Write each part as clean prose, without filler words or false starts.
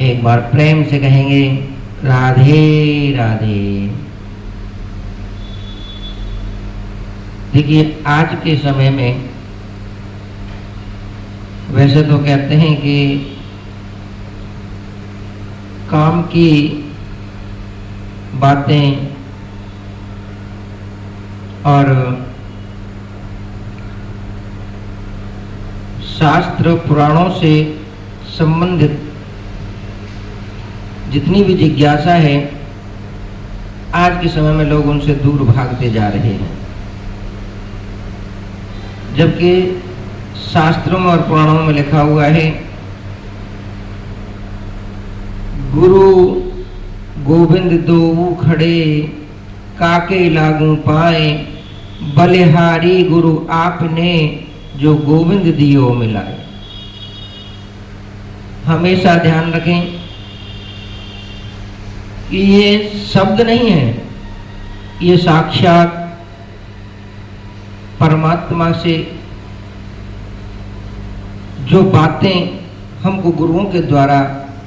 एक बार प्रेम से कहेंगे राधे राधे। देखिए, आज के समय में वैसे तो कहते हैं कि काम की बातें और शास्त्र पुराणों से संबंधित जितनी भी जिज्ञासा है, आज के समय में लोग उनसे दूर भागते जा रहे हैं। जबकि शास्त्रों में और पुराणों में लिखा हुआ है, गुरु गोविंद दोऊ खड़े काके लागू पाए, बलिहारी गुरु आपने जो गोविंद दियो मिलाए। हमेशा ध्यान रखें कि ये शब्द नहीं है, ये साक्षात परमात्मा से जो बातें हमको गुरुओं के द्वारा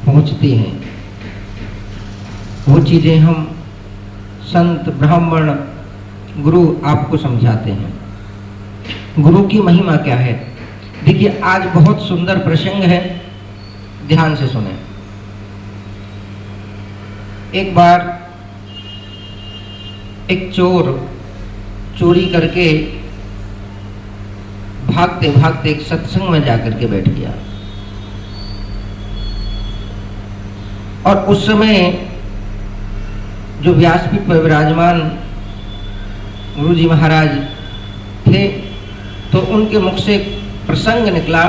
पहुंचती हैं, वो चीजें हम संत ब्राह्मण गुरु आपको समझाते हैं। गुरु की महिमा क्या है? देखिए, आज बहुत सुंदर प्रसंग है, ध्यान से सुने। एक बार एक चोर चोरी करके भागते भागते एक सत्संग में जाकर के बैठ गया, और उस समय जो व्यासपीठ पर विराजमान गुरु जी महाराज थे, तो उनके मुख से प्रसंग निकला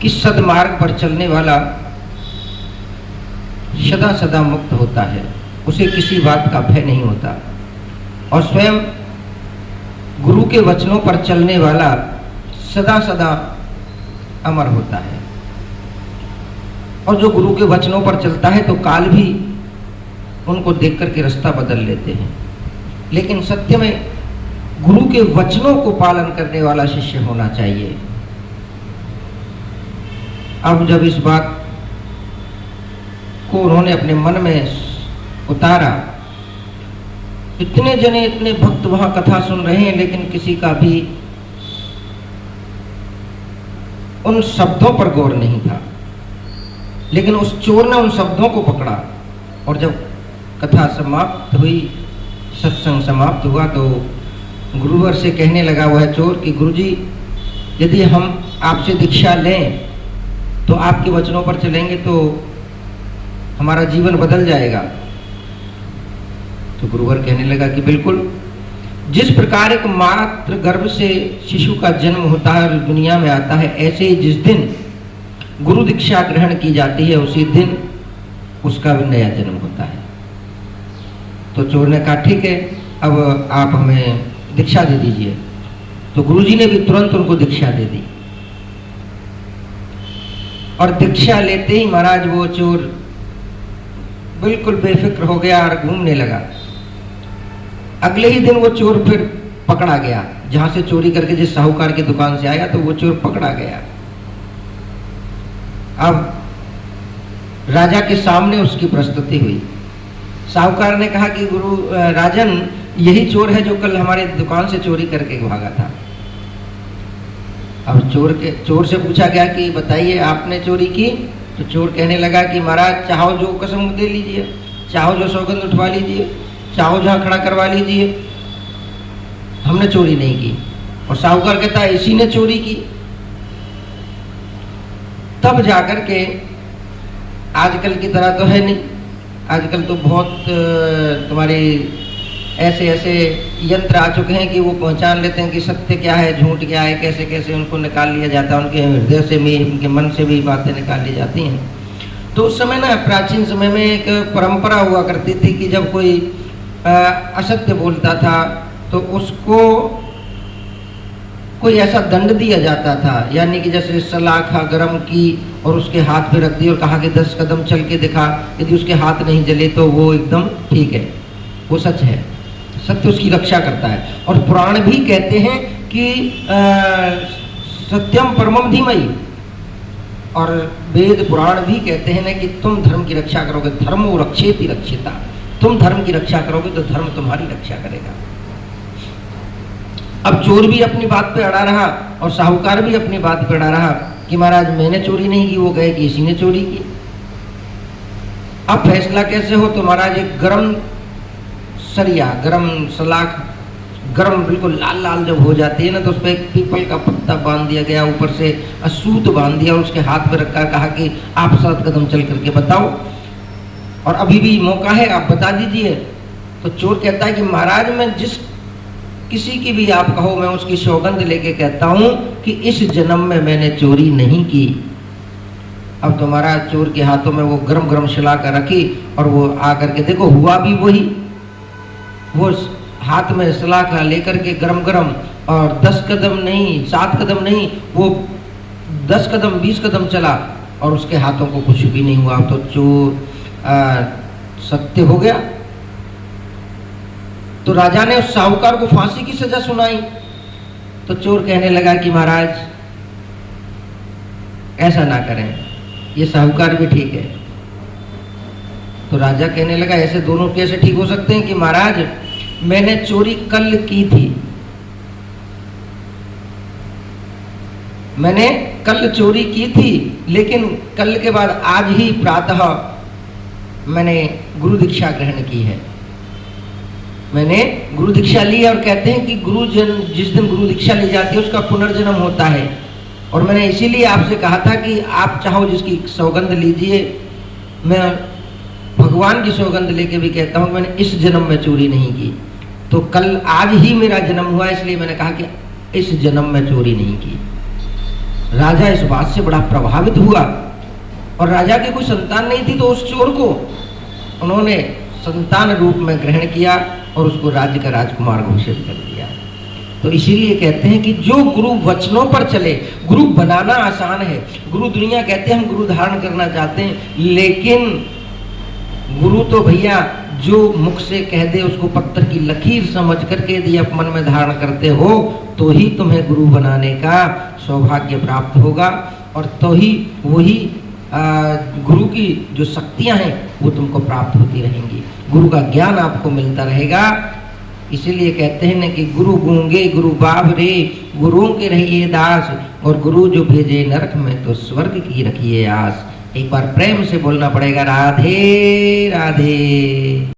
कि सद्मार्ग पर चलने वाला सदा सदा मुक्त होता है, उसे किसी बात का भय नहीं होता, और स्वयं गुरु के वचनों पर चलने वाला सदा सदा अमर होता है। और जो गुरु के वचनों पर चलता है तो काल भी उनको देख करके रास्ता बदल लेते हैं, लेकिन सत्य में गुरु के वचनों को पालन करने वाला शिष्य होना चाहिए। अब जब इस बात को उन्होंने अपने मन में उतारा, इतने जने इतने भक्त वहां कथा सुन रहे हैं, लेकिन किसी का भी उन शब्दों पर गौर नहीं था। लेकिन उस चोर ने उन शब्दों को पकड़ा, और जब कथा समाप्त हुई, सत्संग समाप्त हुआ, तो गुरुवर से कहने लगा वह चोर कि गुरुजी, यदि हम आपसे दीक्षा लें तो आपके वचनों पर चलेंगे तो हमारा जीवन बदल जाएगा। तो गुरुवर कहने लगा कि बिल्कुल, जिस प्रकार एक मात्र गर्भ से शिशु का जन्म होता है और दुनिया में आता है, ऐसे ही जिस दिन गुरु दीक्षा ग्रहण की जाती है, उसी दिन उसका भी नया जन्म होता है। तो चोर ने कहा ठीक है, अब आप हमें दीक्षा दे दीजिए। तो गुरुजी ने भी तुरंत उनको दीक्षा दे दी, और दीक्षा लेते ही महाराज वो चोर बिल्कुल बेफिक्र हो गया और घूमने लगा। अगले ही दिन वो चोर फिर पकड़ा गया, जहां से चोरी करके जिस साहूकार की दुकान से आया, तो वो चोर पकड़ा गया। अब राजा के सामने उसकी प्रस्तुति हुई। साहूकार ने कहा कि गुरु राजन, यही चोर है जो कल हमारे दुकान से चोरी करके भागा था। अब चोर से पूछा गया कि बताइए, आपने चोरी की? तो चोर कहने लगा कि महाराज, चाहो जो कसम दे लीजिए, चाहो जो सौगंध उठवा लीजिए, चाहो जहाँ खड़ा करवा लीजिए, हमने चोरी नहीं की। और साहूकार कहता है इसी ने चोरी की। तब जाकर के, आजकल की तरह तो है नहीं, आजकल तो बहुत तुम्हारे ऐसे ऐसे यंत्र आ चुके हैं कि वो पहचान लेते हैं कि सत्य क्या है, झूठ क्या है, कैसे कैसे उनको निकाल लिया जाता है, उनके हृदय से भी, उनके मन से भी बातें निकाल ली जाती हैं। तो उस समय ना, प्राचीन समय में एक परंपरा हुआ करती थी कि जब कोई असत्य बोलता था तो उसको कोई ऐसा दंड दिया जाता था, यानी कि जैसे सलाखा गरम की और उसके हाथ पे रख दी और कहा कि 10 कदम चल के दिखा, यदि उसके हाथ नहीं जले तो वो एकदम ठीक है, वो सच है, सत्य उसकी रक्षा करता है। और पुराण भी कहते हैं कि सत्यम परमम धीमहि, और वेद पुराण भी कहते हैं ना कि तुम धर्म की रक्षा करोगे, धर्मो रक्षेति रक्षिता, तुम धर्म की रक्षा करोगे तो धर्म तुम्हारी रक्षा करेगा। अब चोर भी अपनी बात पे अड़ा रहा और साहूकार भी अपनी बात पे अड़ा रहा कि महाराज मैंने चोरी नहीं की, वो गए कि इसी ने चोरी की। अब फैसला कैसे हो? तो महाराज एक गरम सरिया, गरम सलाख, गरम बिल्कुल लाल लाल जब हो जाती है ना, तो उस पर एक पीपल का पत्ता बांध दिया गया, ऊपर से असूत बांध दिया और उसके हाथ में रखकर कहा कि आप 7 कदम चल करके बताओ और अभी भी मौका है, आप बता दीजिए। तो चोर कहता है कि महाराज मैं जिस किसी की भी आप कहो, मैं उसकी सौगंध लेके कहता हूं कि इस जन्म में मैंने चोरी नहीं की। अब तो महाराज चोर के हाथों में वो गरम गरम शिलाका रखी और वो आकर के देखो हुआ भी वही, वो हाथ में सलाखा लेकर के गरम गरम, और 10 कदम नहीं 7 कदम नहीं, वो 10 कदम 20 कदम चला और उसके हाथों को कुछ भी नहीं हुआ। तो चोर सत्य हो गया। तो राजा ने उस साहूकार को फांसी की सजा सुनाई। तो चोर कहने लगा कि महाराज ऐसा ना करें, ये साहूकार भी ठीक है। तो राजा कहने लगा ऐसे दोनों कैसे ठीक हो सकते हैं? कि महाराज मैंने चोरी कल की थी, मैंने कल चोरी की थी, लेकिन कल के बाद आज ही प्रातः मैंने गुरु दीक्षा ग्रहण की है, मैंने गुरु दीक्षा ली है। और कहते हैं कि जिस दिन गुरु दीक्षा ली जाती है उसका पुनर्जन्म होता है। और मैंने इसीलिए आपसे कहा था कि आप चाहो जिसकी सौगंध लीजिए। मैं भगवान की सौगंध लेके भी कहता हूँ मैंने इस जन्म में चोरी नहीं की। तो कल आज ही मेरा जन्म हुआ, इसलिए मैंने कहा कि इस जन्म में चोरी नहीं की। राजा इस बात से बड़ा प्रभावित हुआ और राजा की कोई संतान नहीं थी, तो उस चोर को उन्होंने संतान रूप में ग्रहण किया और उसको राज्य का राजकुमार घोषित कर दिया। तो इसीलिए कहते हैं कि जो गुरु वचनों पर चले, गुरु बनाना आसान है। गुरु दुनिया कहते हैं हम गुरु धारण करना चाहते हैं, लेकिन गुरु तो भैया जो मुख से कह दे उसको पत्थर की लकीर समझ करके यदि आप मन में धारण करते हो तो ही तुम्हें गुरु बनाने का सौभाग्य प्राप्त होगा और तो ही वही गुरु की जो शक्तियां हैं वो तुमको प्राप्त होती रहेंगी, गुरु का ज्ञान आपको मिलता रहेगा। इसीलिए कहते हैं ना कि गुरु गूंगे गुरु बाबरे, गुरुओं के रहिए दास, और गुरु जो भेजे नरक में तो स्वर्ग की रखिए आस। एक बार प्रेम से बोलना पड़ेगा राधे राधे।